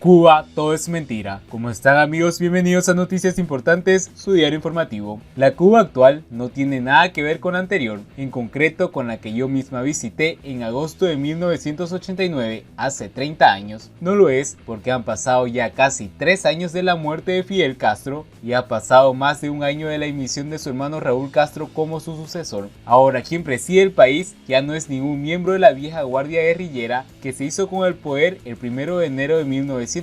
Cuba, todo es mentira. ¿Cómo están, amigos? Bienvenidos a Noticias Importantes, su diario informativo. La Cuba actual no tiene nada que ver con la anterior, en concreto con la que yo misma visité en agosto de 1989, hace 30 años. No lo es porque han pasado ya casi 3 años de la muerte de Fidel Castro y ha pasado más de un año de la dimisión de su hermano Raúl Castro como su sucesor. Ahora quien preside el país ya no es ningún miembro de la vieja guardia guerrillera que se hizo con el poder el 1 de enero de 1959,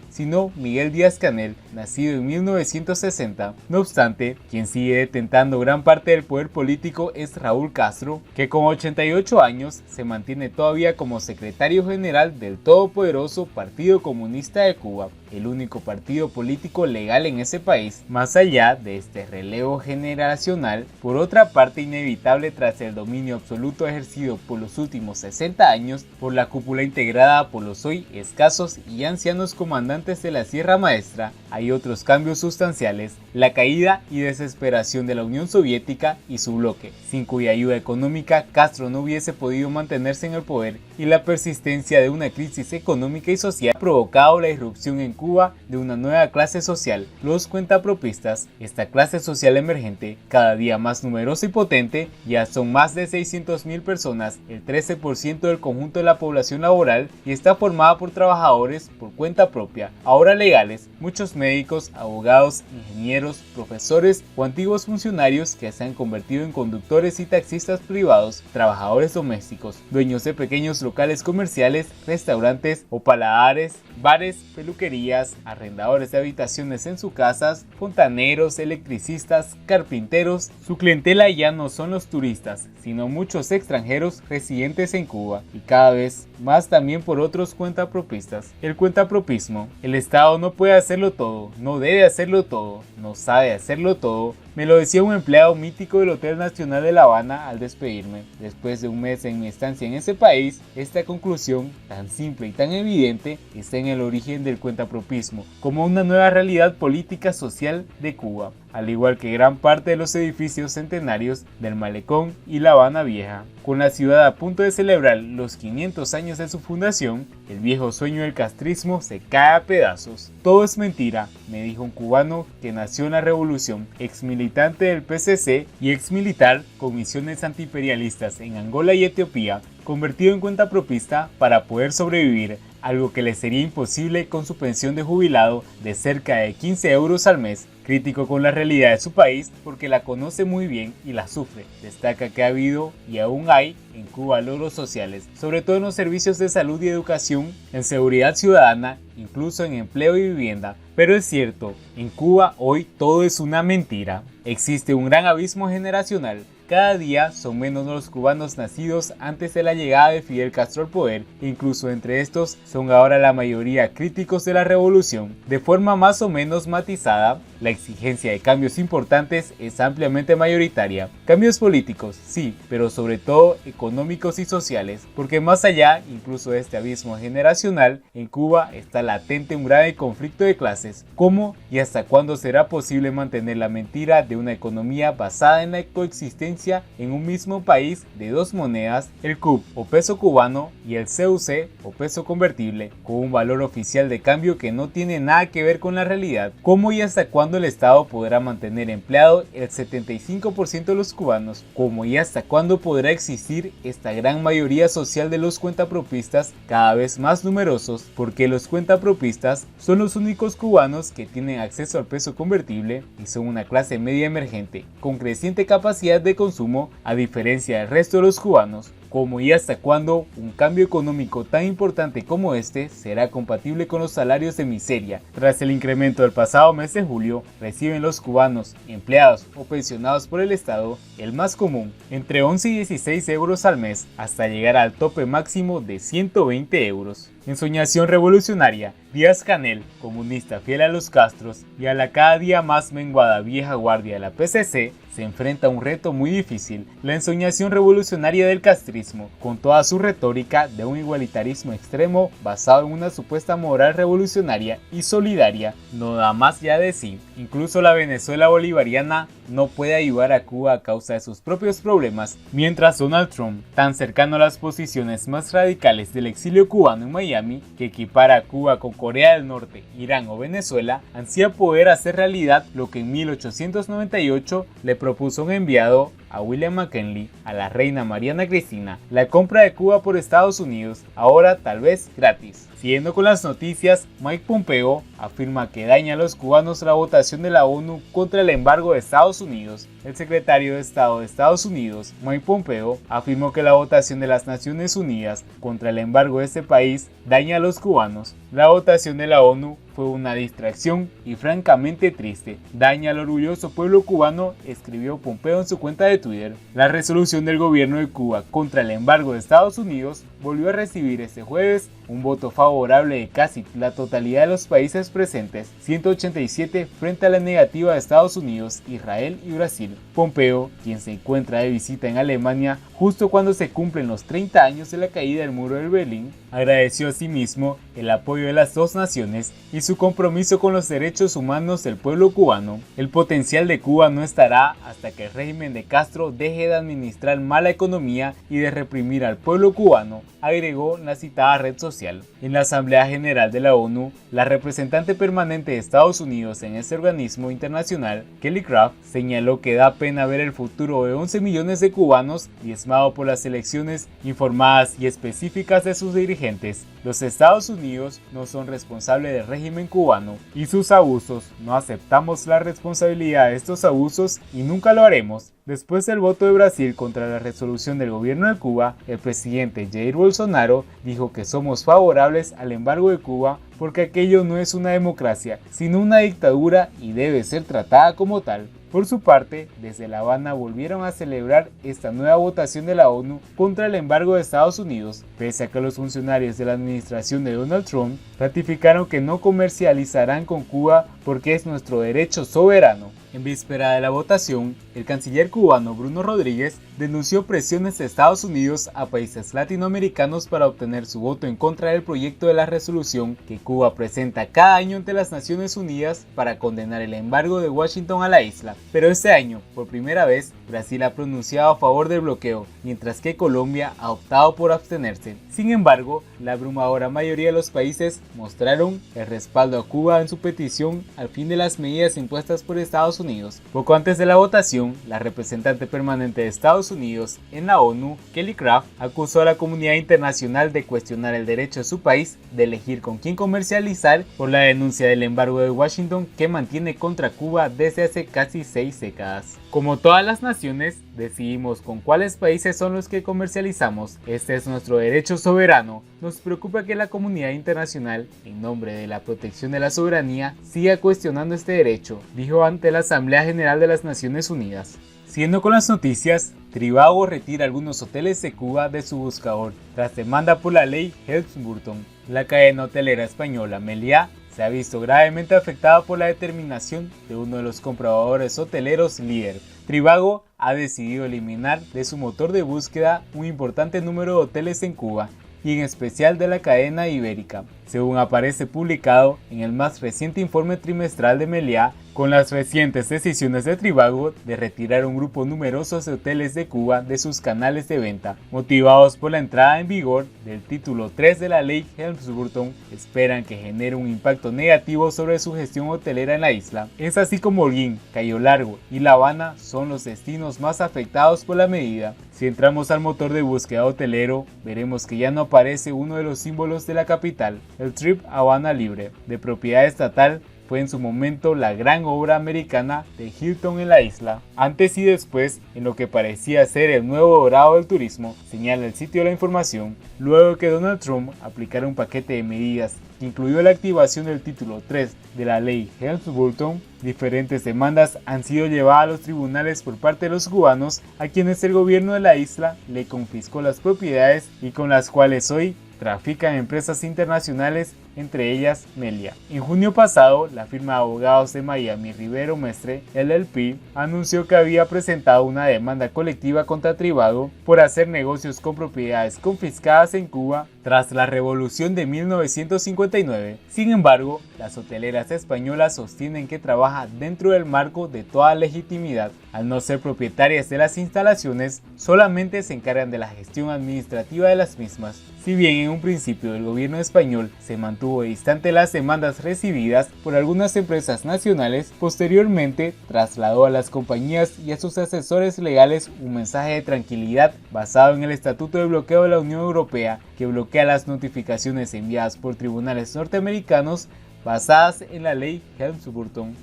sino Miguel Díaz-Canel, nacido en 1960. No obstante, quien sigue detentando gran parte del poder político es Raúl Castro, que con 88 años se mantiene todavía como secretario general del todopoderoso Partido Comunista de Cuba, el único partido político legal en ese país. Más allá de este relevo generacional, por otra parte inevitable tras el dominio absoluto ejercido por los últimos 60 años por la cúpula integrada por los hoy escasos y ancianos comandantes de la Sierra Maestra, hay otros cambios sustanciales: la caída y desesperación de la Unión Soviética y su bloque, sin cuya ayuda económica Castro no hubiese podido mantenerse en el poder, y la persistencia de una crisis económica y social ha provocado la irrupción en Cuba de una nueva clase social, los cuentapropistas. Esta clase social emergente, cada día más numerosa y potente, ya son más de 600.000 personas, el 13% del conjunto de la población laboral, y está formada por trabajadores por cuenta propia, ahora legales, muchos médicos, abogados, ingenieros, profesores o antiguos funcionarios que se han convertido en conductores y taxistas privados, trabajadores domésticos, dueños de pequeños locales comerciales, restaurantes o paladares, bares, peluquerías, arrendadores de habitaciones en sus casas, fontaneros, electricistas, carpinteros. Su clientela ya no son los turistas, sino muchos extranjeros residentes en Cuba, y cada vez más también por otros cuentapropistas. El cuentapropismo: el Estado no puede hacerlo todo, no debe hacerlo todo, no sabe hacerlo todo. Me lo decía un empleado mítico del Hotel Nacional de La Habana al despedirme. Después de un mes en mi estancia en ese país, esta conclusión, tan simple y tan evidente, está en el origen del cuentapropismo, como una nueva realidad política social de Cuba, al igual que gran parte de los edificios centenarios del Malecón y La Habana Vieja. Con la ciudad a punto de celebrar los 500 años de su fundación, el viejo sueño del castrismo se cae a pedazos. Todo es mentira, me dijo un cubano que nació en la revolución, ex militante del PCC y ex militar con misiones antiimperialistas en Angola y Etiopía, convertido en cuentapropista para poder sobrevivir, algo que le sería imposible con su pensión de jubilado de cerca de 15 euros al mes. Crítico con la realidad de su país porque la conoce muy bien y la sufre, destaca que ha habido y aún hay en Cuba logros sociales, sobre todo en los servicios de salud y educación, en seguridad ciudadana, incluso en empleo y vivienda. Pero es cierto, en Cuba hoy todo es una mentira. Existe un gran abismo generacional. Cada día son menos los cubanos nacidos antes de la llegada de Fidel Castro al poder, incluso entre estos son ahora la mayoría críticos de la revolución. De forma más o menos matizada, la exigencia de cambios importantes es ampliamente mayoritaria. Cambios políticos, sí, pero sobre todo económicos y sociales, porque más allá incluso de este abismo generacional, en Cuba está latente un grave conflicto de clases. ¿Cómo y hasta cuándo será posible mantener la mentira de una economía basada en la coexistencia en un mismo país de dos monedas, el CUP o peso cubano y el CUC o peso convertible, con un valor oficial de cambio que no tiene nada que ver con la realidad? ¿Cómo y hasta cuándo el Estado podrá mantener empleado el 75% de los cubanos? ¿Cómo y hasta cuándo podrá existir esta gran mayoría social de los cuentapropistas cada vez más numerosos? Porque los cuentapropistas son los únicos cubanos que tienen acceso al peso convertible y son una clase media emergente con creciente capacidad de consumo, a diferencia del resto de los cubanos. ¿Cómo y hasta cuándo un cambio económico tan importante como este será compatible con los salarios de miseria? Tras el incremento del pasado mes de julio, reciben los cubanos, empleados o pensionados por el Estado, el más común, entre 11 y 16 euros al mes, hasta llegar al tope máximo de 120 euros. Ensoñación revolucionaria: Díaz-Canel, comunista fiel a los Castros y a la cada día más menguada vieja guardia de la PCC, se enfrenta a un reto muy difícil: la ensoñación revolucionaria del castrismo, con toda su retórica de un igualitarismo extremo basado en una supuesta moral revolucionaria y solidaria. No da más ya de sí. Incluso la Venezuela bolivariana no puede ayudar a Cuba a causa de sus propios problemas, mientras Donald Trump, tan cercano a las posiciones más radicales del exilio cubano en Miami, Miami, que equipara a Cuba con Corea del Norte, Irán o Venezuela, ansía poder hacer realidad lo que en 1898 le propuso un enviado a William McKinley, a la reina Mariana Cristina, la compra de Cuba por Estados Unidos, ahora tal vez gratis. Siguiendo con las noticias, Mike Pompeo afirma que daña a los cubanos la votación de la ONU contra el embargo de Estados Unidos. El secretario de Estado de Estados Unidos, Mike Pompeo, afirmó que la votación de las Naciones Unidas contra el embargo de este país daña a los cubanos. La votación de la ONU fue una distracción y francamente triste. Daña al orgulloso pueblo cubano, escribió Pompeo en su cuenta de Twitter. La resolución del gobierno de Cuba contra el embargo de Estados Unidos volvió a recibir este jueves un voto favorable de casi la totalidad de los países presentes, 187 frente a la negativa de Estados Unidos, Israel y Brasil. Pompeo, quien se encuentra de visita en Alemania justo cuando se cumplen los 30 años de la caída del muro de Berlín, agradeció asimismo el apoyo de las dos naciones y su compromiso con los derechos humanos del pueblo cubano. El potencial de Cuba no estará hasta que el régimen de Castro deje de administrar mala economía y de reprimir al pueblo cubano, agregó la citada red social. En la Asamblea General de la ONU, la representante permanente de Estados Unidos en este organismo internacional, Kelly Craft, señaló que da pena ver el futuro de 11 millones de cubanos diezmado por las elecciones informadas y específicas de sus dirigentes. Los Estados Unidos no son responsables del régimen cubano y sus abusos. No aceptamos la responsabilidad de estos abusos y nunca lo haremos. Después del voto de Brasil contra la resolución del gobierno de Cuba, el presidente Jair Bolsonaro dijo que somos favorables al embargo de Cuba porque aquello no es una democracia, sino una dictadura y debe ser tratada como tal. Por su parte, desde La Habana volvieron a celebrar esta nueva votación de la ONU contra el embargo de Estados Unidos, pese a que los funcionarios de la administración de Donald Trump ratificaron que no comercializarán con Cuba porque es nuestro derecho soberano. En víspera de la votación, el canciller cubano Bruno Rodríguez denunció presiones de Estados Unidos a países latinoamericanos para obtener su voto en contra del proyecto de la resolución que Cuba presenta cada año ante las Naciones Unidas para condenar el embargo de Washington a la isla. Pero este año, por primera vez, Brasil ha pronunciado a favor del bloqueo, mientras que Colombia ha optado por abstenerse. Sin embargo, la abrumadora mayoría de los países mostraron el respaldo a Cuba en su petición al fin de las medidas impuestas por Estados Unidos. Poco antes de la votación, la representante permanente de Estados Unidos en la ONU, Kelly Craft, acusó a la comunidad internacional de cuestionar el derecho de su país de elegir con quién comercializar por la denuncia del embargo de Washington que mantiene contra Cuba desde hace casi 6 décadas. Como todas las naciones, decidimos con cuáles países son los que comercializamos. Este es nuestro derecho soberano. Nos preocupa que la comunidad internacional, en nombre de la protección de la soberanía, siga cuestionando este derecho, dijo ante la Asamblea General de las Naciones Unidas. Siguiendo con las noticias, Trivago retira algunos hoteles de Cuba de su buscador tras demanda por la ley Helms-Burton. La cadena hotelera española Meliá se ha visto gravemente afectada por la determinación de uno de los compradores hoteleros líder. Trivago ha decidido eliminar de su motor de búsqueda un importante número de hoteles en Cuba y en especial de la cadena ibérica, según aparece publicado en el más reciente informe trimestral de Meliá. Con las recientes decisiones de Trivago de retirar un grupo numeroso de hoteles de Cuba de sus canales de venta, motivados por la entrada en vigor del título 3 de la ley Helms-Burton, esperan que genere un impacto negativo sobre su gestión hotelera en la isla. Es así como Holguín, Cayo Largo y La Habana son los destinos más afectados por la medida. Si entramos al motor de búsqueda hotelero, veremos que ya no aparece uno de los símbolos de la capital, el Trip Habana Libre, de propiedad estatal. Fue en su momento la gran obra americana de Hilton en la isla, antes y después en lo que parecía ser el nuevo dorado del turismo, señala el sitio de la información, luego de que Donald Trump aplicara un paquete de medidas que incluyó la activación del título 3 de la ley Helms-Burton. Diferentes demandas han sido llevadas a los tribunales por parte de los cubanos a quienes el gobierno de la isla le confiscó las propiedades y con las cuales hoy trafican empresas internacionales, entre ellas Meliá. En junio pasado, la firma de abogados de Miami Rivero Mestre LLP anunció que había presentado una demanda colectiva contra Trivago por hacer negocios con propiedades confiscadas en Cuba tras la revolución de 1959. Sin embargo, las hoteleras españolas sostienen que trabaja dentro del marco de toda legitimidad. Al no ser propietarias de las instalaciones, solamente se encargan de la gestión administrativa de las mismas. Si bien en un principio el gobierno español se mantuvo distante de las demandas recibidas por algunas empresas nacionales, posteriormente trasladó a las compañías y a sus asesores legales un mensaje de tranquilidad basado en el Estatuto de Bloqueo de la Unión Europea, que bloquea las notificaciones enviadas por tribunales norteamericanos basadas en la ley Helms-Burton.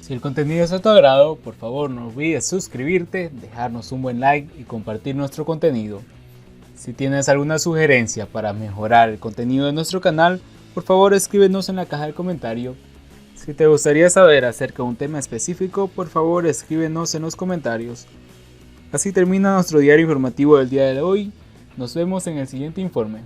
Si el contenido es de tu agrado, por favor no olvides suscribirte, dejarnos un buen like y compartir nuestro contenido. Si tienes alguna sugerencia para mejorar el contenido de nuestro canal, por favor escríbenos en la caja de comentario. Si te gustaría saber acerca de un tema específico, por favor escríbenos en los comentarios. Así termina nuestro diario informativo del día de hoy. Nos vemos en el siguiente informe.